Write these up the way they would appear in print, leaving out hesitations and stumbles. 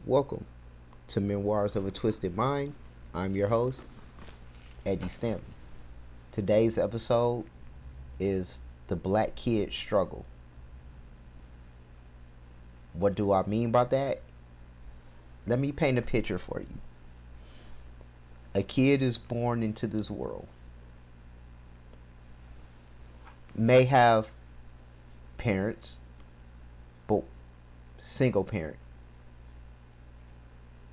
Welcome to Memoirs of a Twisted Mind. I'm your host, Eddie Stanley. Today's episode is the Black Kid Struggle. What do I mean by that? Let me paint a picture for you. A kid is born into this world, may have parents, but single parent.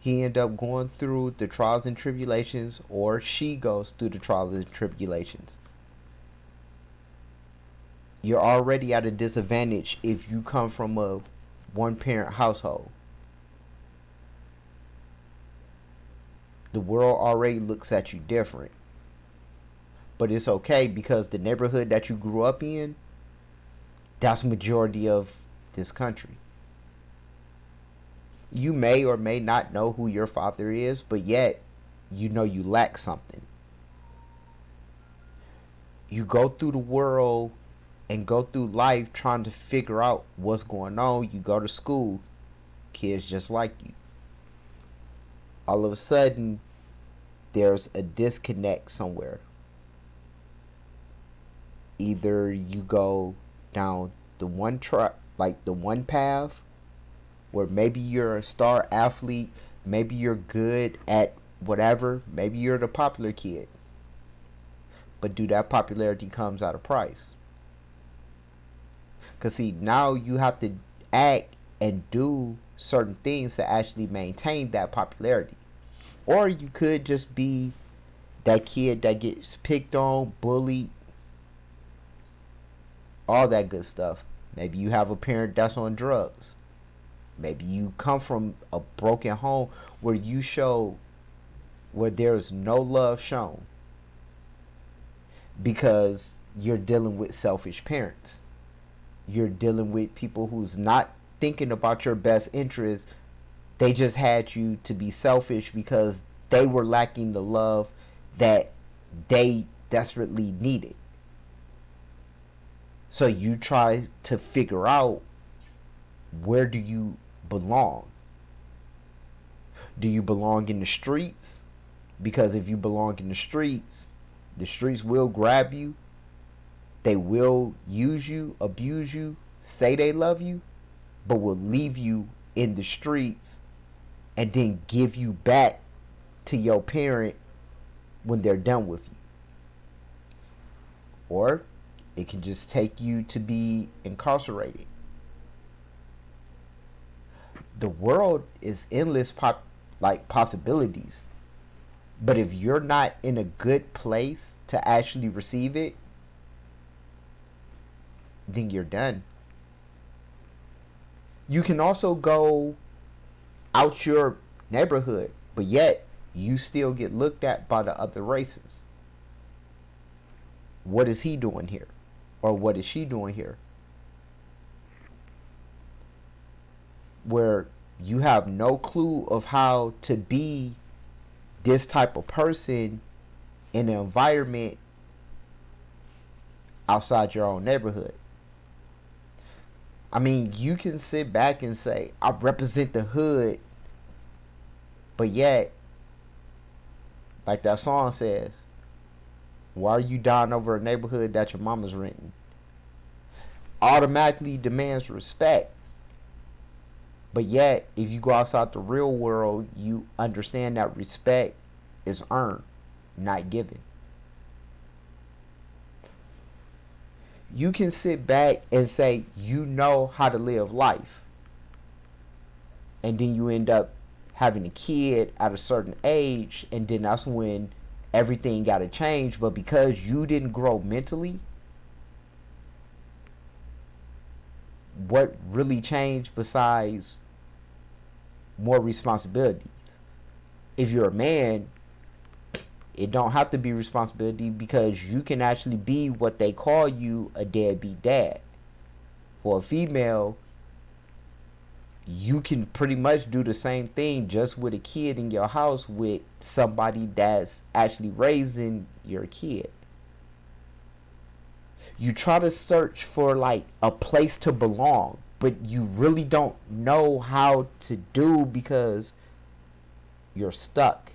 He end up going through the trials and tribulations, or she goes through the trials and tribulations. You're already at a disadvantage if you come from a one-parent household. The world already looks at you different. But it's okay because the neighborhood that you grew up in, that's the majority of this country. You may or may not know who your father is, but yet you know you lack something. You go through the world and go through life trying to figure out what's going on. You go to school, kids just like you. All of a sudden, there's a disconnect somewhere. Either you go down the one track, like the one path, where maybe you're a star athlete, maybe you're good at whatever, maybe you're the popular kid. But that popularity comes at a price. Because see, now you have to act and do certain things to actually maintain that popularity. Or you could just be that kid that gets picked on, bullied, all that good stuff. Maybe you have a parent that's on drugs. Maybe you come from a broken home where there's no love shown because you're dealing with selfish parents. You're dealing with people who's not thinking about your best interest. They just had you to be selfish because they were lacking the love that they desperately needed. So you try to figure out, where do you belong? Do you belong in the streets? Because if you belong in the streets will grab you. They will use you, abuse you, say they love you, but will leave you in the streets and then give you back to your parent when they're done with you. Or it can just take you to be incarcerated. The world is endless possibilities. But if you're not in a good place to actually receive it, then you're done. You can also go out your neighborhood, but yet you still get looked at by the other races. What is he doing here? Or what is she doing here? Where you have no clue of how to be this type of person in an environment outside your own neighborhood. I mean, you can sit back and say, I represent the hood, but yet, like that song says, why are you dying over a neighborhood that your mama's renting? Automatically demands respect. But yet, if you go outside the real world, you understand that respect is earned, not given. You can sit back and say you know how to live life. And then you end up having a kid at a certain age, and then that's when everything got to change. But because you didn't grow mentally, what really changed besides more responsibilities? If you're a man, it don't have to be responsibility, because you can actually be what they call you, a deadbeat dad. For a female, you can pretty much do the same thing, just with a kid in your house, with somebody that's actually raising your kid. You try to search for like a place to belong, but you really don't know how to do because you're stuck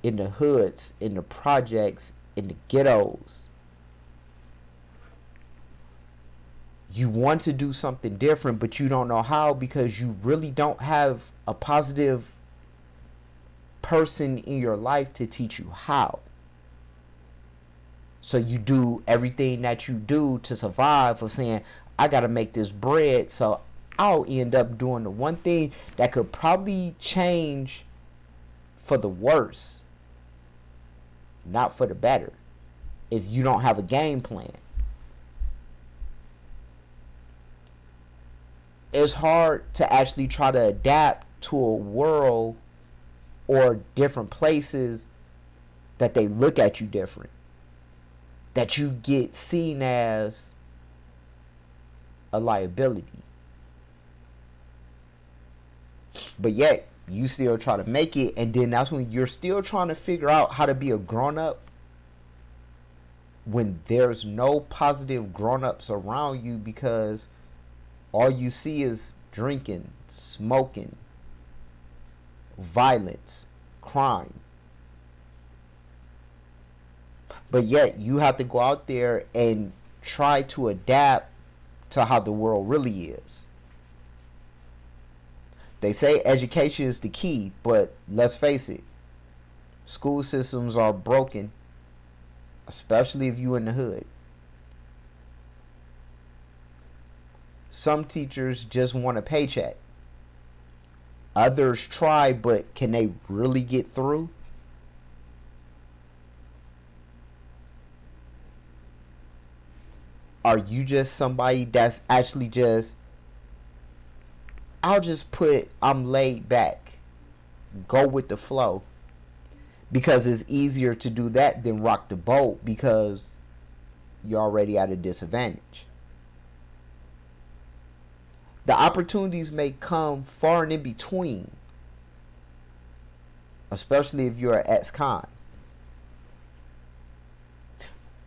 in the hoods, in the projects, in the ghettos. You want to do something different, but you don't know how because you really don't have a positive person in your life to teach you how. So you do everything that you do to survive, of saying, I got to make this bread. So I'll end up doing the one thing that could probably change for the worse, not for the better, if you don't have a game plan. It's hard to actually try to adapt to a world or different places that they look at you different, that you get seen as a liability, but yet you still try to make it. And then that's when you're still trying to figure out how to be a grown-up when there's no positive grown-ups around you, because all you see is drinking, smoking, violence, crime. But yet you have to go out there and try to adapt to how the world really is. They say education is the key, but let's face it, school systems are broken, especially if you're in the hood. Some teachers just want a paycheck. Others try, but can they really get through? Are you just somebody that's actually just, I'm laid back, go with the flow? Because it's easier to do that than rock the boat, because you're already at a disadvantage. The opportunities may come far and in between, especially if you're an ex-con,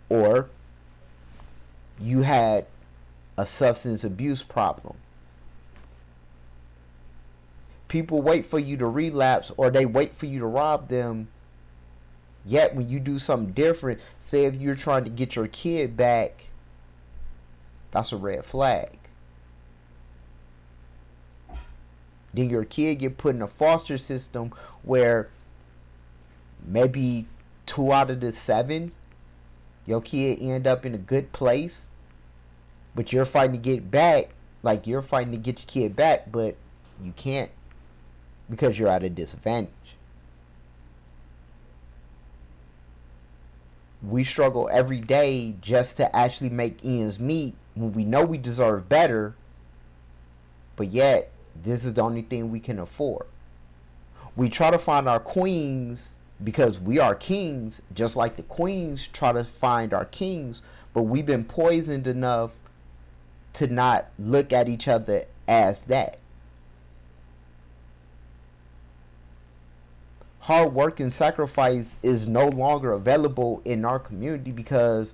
or you had a substance abuse problem. People wait for you to relapse, or they wait for you to rob them. Yet when you do something different, say if you're trying to get your kid back, that's a red flag. Then your kid get put in a foster system where maybe 2 out of the 7, your kid end up in a good place, but you're fighting to get back, like you're fighting to get your kid back, but you can't because you're at a disadvantage. We struggle every day just to actually make ends meet when we know we deserve better, but yet this is the only thing we can afford. We try to find our queens because we are kings, just like the queens try to find our kings, but we've been poisoned enough to not look at each other as that. Hard work and sacrifice is no longer available in our community because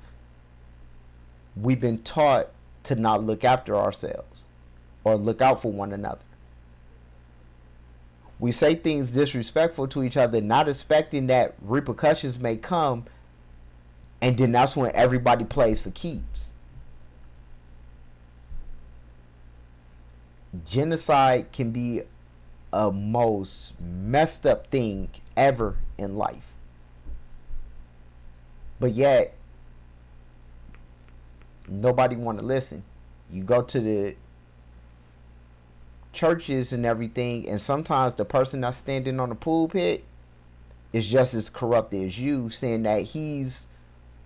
we've been taught to not look after ourselves or look out for one another. We say things disrespectful to each other, not expecting that repercussions may come, and then that's when everybody plays for keeps. Genocide can be a most messed up thing ever in life. But yet, nobody want to listen. You go to the churches and everything, and sometimes the person that's standing on the pulpit is just as corrupt as you, saying that he's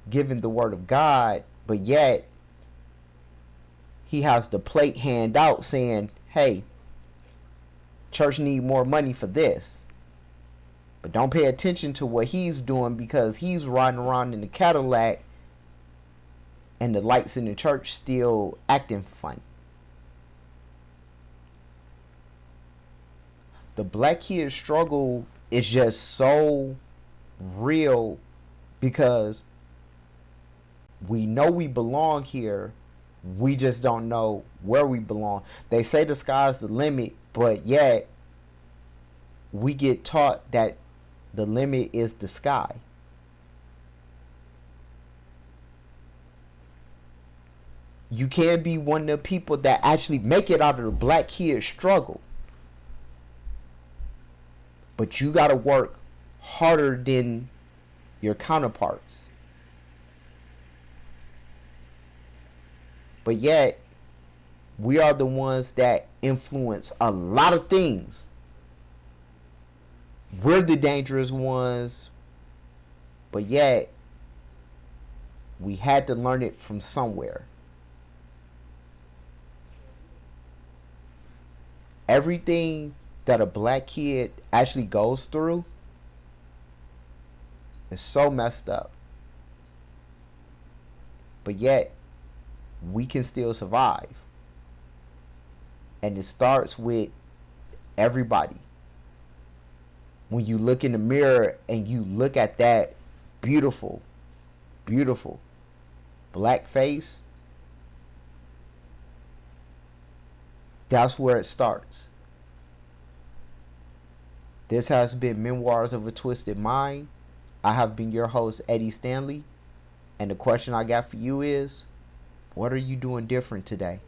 giving the word of God, but yet he has the plate hand out saying, hey, church need more money for this. But don't pay attention to what he's doing, because he's riding around in the Cadillac and the lights in the church still acting funny. The black kid struggle is just so real because we know we belong here, We just don't know where we belong. They say the sky's the limit, but yet we get taught that the limit is the sky. You can be one of the people that actually make it out of the black kid struggle. But you got to work harder than your counterparts. But yet, we are the ones that influence a lot of things. We're the dangerous ones. But yet, we had to learn it from somewhere. Everything that a black kid actually goes through is so messed up. But yet, we can still survive. And it starts with everybody. When you look in the mirror and you look at that beautiful, beautiful black face, that's where it starts. This has been Memoirs of a Twisted Mind. I have been your host, Eddie Stanley. And the question I got for you is, what are you doing different today?